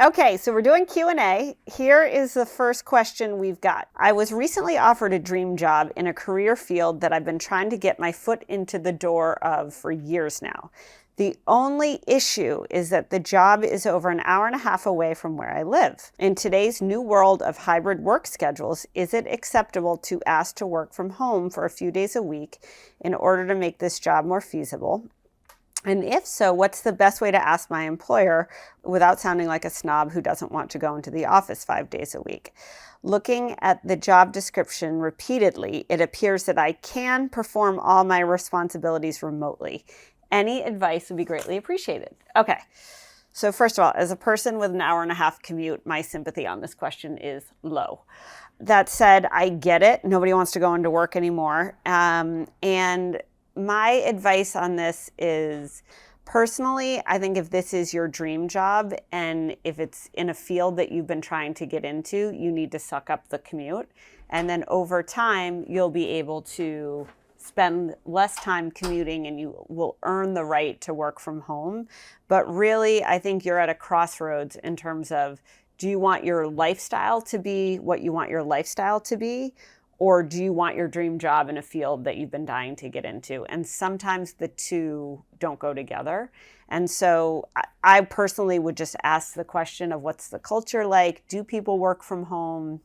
Okay, so we're doing Q&A. Here is the first question we've got. I was recently offered a dream job in a career field that I've been trying to get my foot into the door of for years now. The only issue is that the job is over an hour and a half away from where I live. In today's new world of hybrid work schedules, is it acceptable to ask to work from home for a few days a week in order to make this job more feasible? And if so, what's the best way to ask my employer without sounding like a snob who doesn't want to go into the office 5 days a week? Looking at the job description repeatedly, it appears that I can perform all my responsibilities remotely. Any advice would be greatly appreciated. Okay, so first of all, as a person with an hour and a half commute, my sympathy on this question is low. That said, I get it. Nobody wants to go into work anymore. And my advice on this is, personally, I think if this is your dream job and if it's in a field that you've been trying to get into, you need to suck up the commute. And then over time, you'll be able to spend less time commuting and you will earn the right to work from home. But really, I think you're at a crossroads in terms of, do you want your lifestyle to be what you want your lifestyle to be? Or do you want your dream job in a field that you've been dying to get into? And sometimes the two don't go together. And so I personally would just ask the question of, what's the culture like? Do people work from home?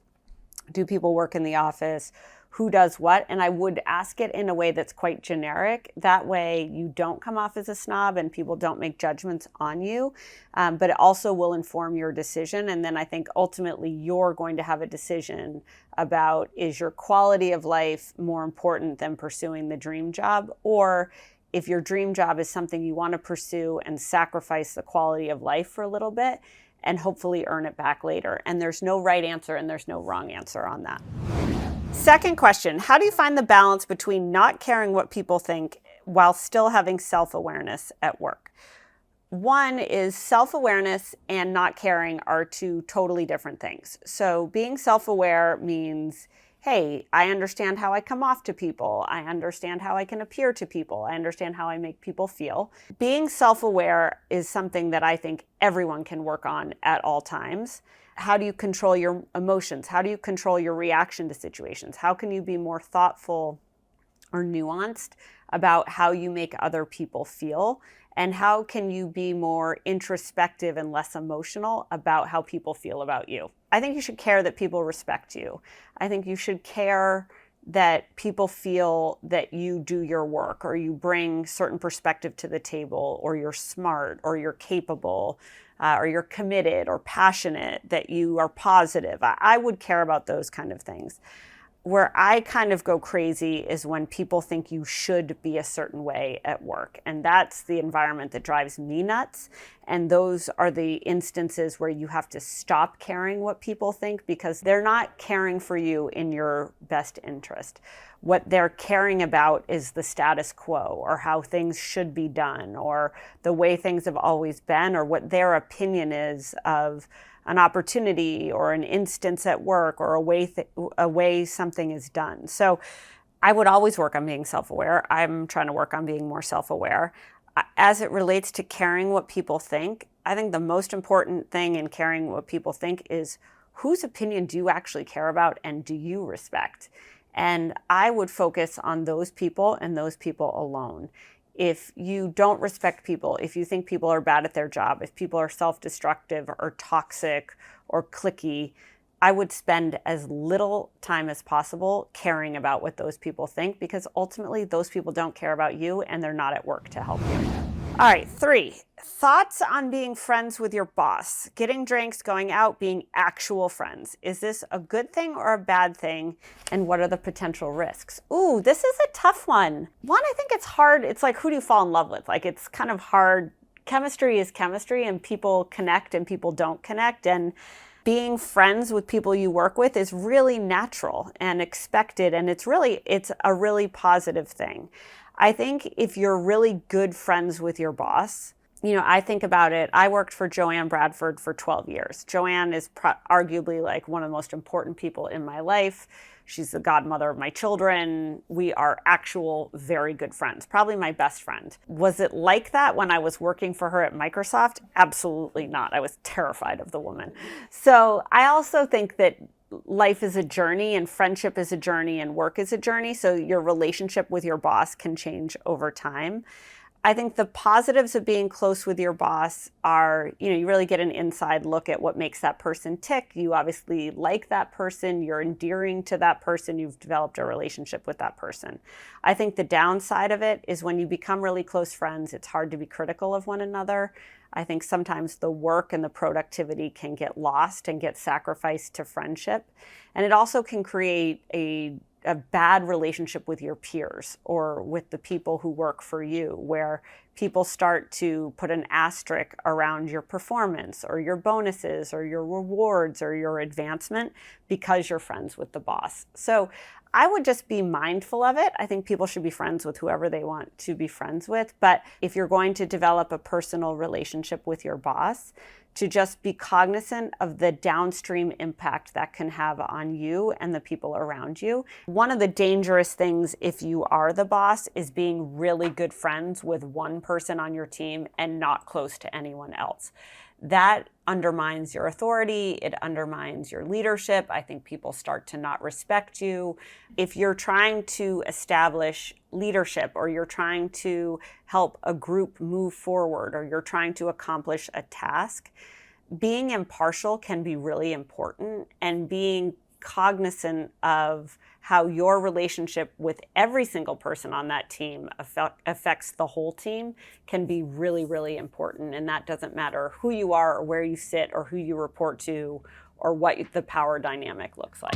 Do people work in the office? Who does what? And I would ask it in a way that's quite generic. That way you don't come off as a snob and people don't make judgments on you. But it also will inform your decision. And then I think ultimately you're going to have a decision about, is your quality of life more important than pursuing the dream job? Or if your dream job is something you want to pursue and sacrifice the quality of life for a little bit and hopefully earn it back later. And there's no right answer and there's no wrong answer on that. Second question, how do you find the balance between not caring what people think while still having self-awareness at work? One is, self-awareness and not caring are two totally different things. So being self-aware means, hey, I understand how I come off to people. I understand how I can appear to people. I understand how I make people feel. Being self-aware is something that I think everyone can work on at all times. How do you control your emotions? How do you control your reaction to situations? How can you be more thoughtful or nuanced about how you make other people feel? And how can you be more introspective and less emotional about how people feel about you? I think you should care that people respect you. I think you should care that people feel that you do your work, or you bring certain perspective to the table, or you're smart, or you're capable, or you're committed or passionate, that you are positive. I would care about those kind of things. Where I kind of go crazy is when people think you should be a certain way at work. And that's the environment that drives me nuts. And those are the instances where you have to stop caring what people think, because they're not caring for you in your best interest. What they're caring about is the status quo, or how things should be done, or the way things have always been, or what their opinion is of an opportunity or an instance at work, or a way something is done. So I would always work on being self-aware. I'm trying to work on being more self-aware. As it relates to caring what people think, I think the most important thing in caring what people think is, whose opinion do you actually care about and do you respect? And I would focus on those people and those people alone. If you don't respect people, if you think people are bad at their job, if people are self-destructive or toxic or cliquey, I would spend as little time as possible caring about what those people think, because ultimately those people don't care about you and they're not at work to help you. All right, 3, thoughts on being friends with your boss, getting drinks, going out, being actual friends. Is this a good thing or a bad thing? And what are the potential risks? Ooh, this is a tough one. One, I think it's hard. It's like, who do you fall in love with? Like, it's kind of hard. Chemistry is chemistry, and people connect and people don't connect. And being friends with people you work with is really natural and expected. And it's a really positive thing. I think if you're really good friends with your boss, I think about it. I worked for Joanne Bradford for 12 years. Joanne is arguably like one of the most important people in my life. She's the godmother of my children. We are actual very good friends, probably my best friend. Was it like that when I was working for her at Microsoft? Absolutely not. I was terrified of the woman. So I also think that life is a journey and friendship is a journey and work is a journey. So your relationship with your boss can change over time. I think the positives of being close with your boss are, you really get an inside look at what makes that person tick. You obviously like that person. You're endearing to that person. You've developed a relationship with that person. I think the downside of it is when you become really close friends, it's hard to be critical of one another. I think sometimes the work and the productivity can get lost and get sacrificed to friendship. And it also can create a bad relationship with your peers or with the people who work for you, where people start to put an asterisk around your performance or your bonuses or your rewards or your advancement because you're friends with the boss. So I would just be mindful of it. I think people should be friends with whoever they want to be friends with. But if you're going to develop a personal relationship with your boss, to just be cognizant of the downstream impact that can have on you and the people around you. One of the dangerous things if you are the boss is being really good friends with one person on your team and not close to anyone else. That undermines your authority. It undermines your leadership. I think people start to not respect you. If you're trying to establish leadership or you're trying to help a group move forward or you're trying to accomplish a task, being impartial can be really important, and being cognizant of how your relationship with every single person on that team affects the whole team can be really, really important. And that doesn't matter who you are or where you sit or who you report to or what the power dynamic looks like.